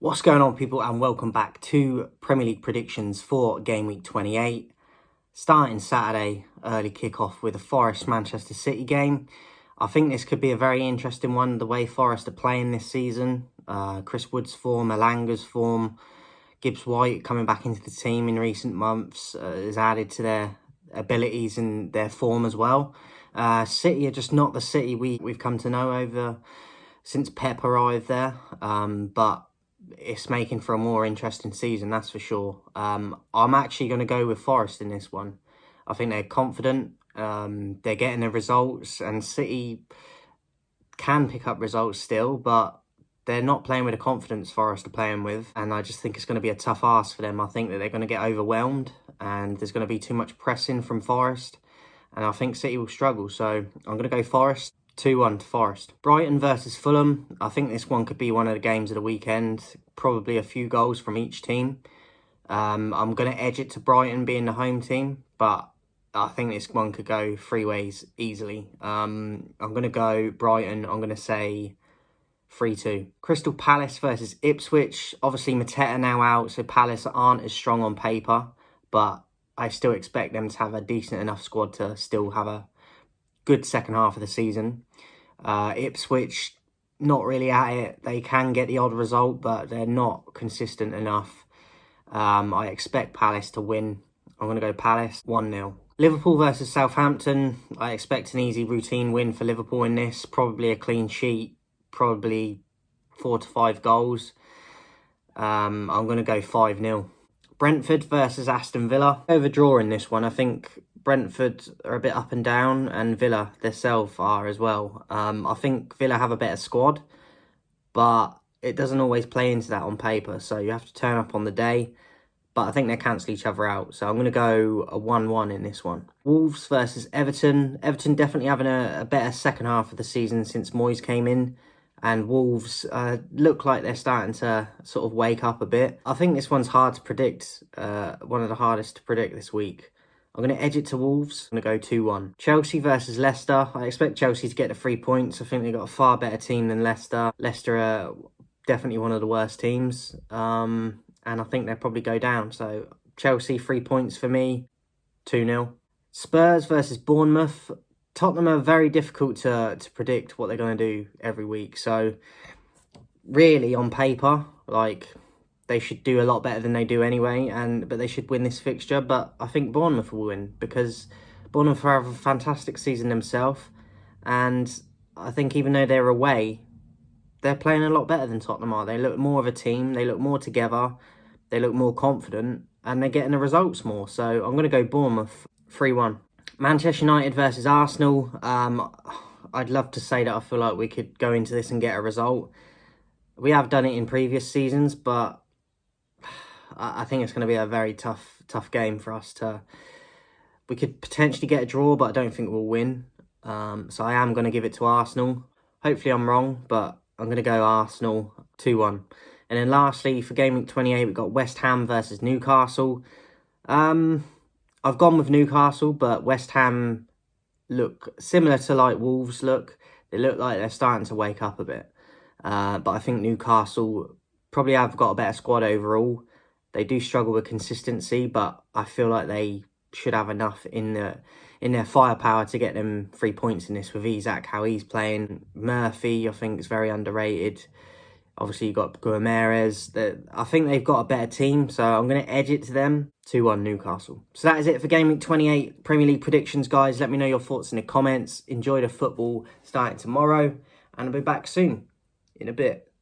What's going on, people, and welcome back to Premier League predictions for game week 28. Starting Saturday, early kickoff with a Forest-Manchester City game. I think this could be a very interesting one, the way Forest are playing this season. Chris Wood's form, Elanga's form, Gibbs White coming back into the team in recent months has added to their abilities and their form as well. City are just not the City we've come to know over since Pep arrived there, but it's making for a more interesting season, that's for sure. I'm actually going to go with Forest in this one. I think they're confident, they're getting the results, and City can pick up results still, but they're not playing with the confidence Forest are playing with, and I just think it's going to be a tough ask for them. I think that they're going to get overwhelmed, and there's going to be too much pressing from Forest, and I think City will struggle, so I'm going to go Forest. 2-1 to Forest. Brighton versus Fulham. I think this one could be one of the games of the weekend. Probably a few goals from each team. I'm going to edge it to Brighton being the home team, but I think this one could go three ways easily. I'm going to go Brighton. I'm going to say 3-2. Crystal Palace versus Ipswich. Obviously, Mateta now out, so Palace aren't as strong on paper, but I still expect them to have a decent enough squad to still have a good second half of the season. Ipswich, not really at it. They can get the odd result, but they're not consistent enough. I expect Palace to win. I'm going to go Palace 1-0. Liverpool versus Southampton. I expect an easy routine win for Liverpool in this. Probably a clean sheet. Probably 4 to 5 goals. I'm going to go 5-0. Brentford versus Aston Villa. Overdraw in this one. I think Brentford are a bit up and down, and Villa themselves are as well. I think Villa have a better squad, but it doesn't always play into that on paper, so you have to turn up on the day. But I think they cancel each other out, so I'm going to go a 1-1 in this one. Wolves versus Everton. Everton definitely having a better second half of the season since Moyes came in, and Wolves look like they're starting to sort of wake up a bit. I think this one's hard to predict, one of the hardest to predict this week. I'm going to edge it to Wolves. I'm going to go 2-1. Chelsea versus Leicester. I expect Chelsea to get the 3 points. I think they've got a far better team than Leicester. Leicester are definitely one of the worst teams, and I think they'll probably go down. So Chelsea, 3 points for me, 2-0. Spurs versus Bournemouth. Tottenham are very difficult to predict what they're going to do every week. So really, on paper, they should do a lot better than they do anyway, but they should win this fixture. But I think Bournemouth will win because Bournemouth have a fantastic season themselves, and I think even though they're away, they're playing a lot better than Tottenham are. They look more of a team, they look more together, they look more confident, and they're getting the results more. So I'm going to go Bournemouth 3-1. Manchester United versus Arsenal. I'd love to say that I feel like we could go into this and get a result. We have done it in previous seasons, but I think it's going to be a very tough game for us to... We could potentially get a draw, but I don't think we'll win. So I am going to give it to Arsenal. Hopefully I'm wrong, but I'm going to go Arsenal 2-1. And then lastly, for game week 28, we've got West Ham versus Newcastle. I've gone with Newcastle, but West Ham look similar to like Wolves look. They look like they're starting to wake up a bit. But I think Newcastle probably have got a better squad overall. They do struggle with consistency, but I feel like they should have enough in their firepower to get them 3 points in this with Isak, how he's playing. Murphy, I think, is very underrated. Obviously, you've got Guimarães. I think they've got a better team, so I'm going to edge it to them. 2-1 Newcastle. So that is it for Game Week 28 Premier League predictions, guys. Let me know your thoughts in the comments. Enjoy the football starting tomorrow, and I'll be back soon in a bit.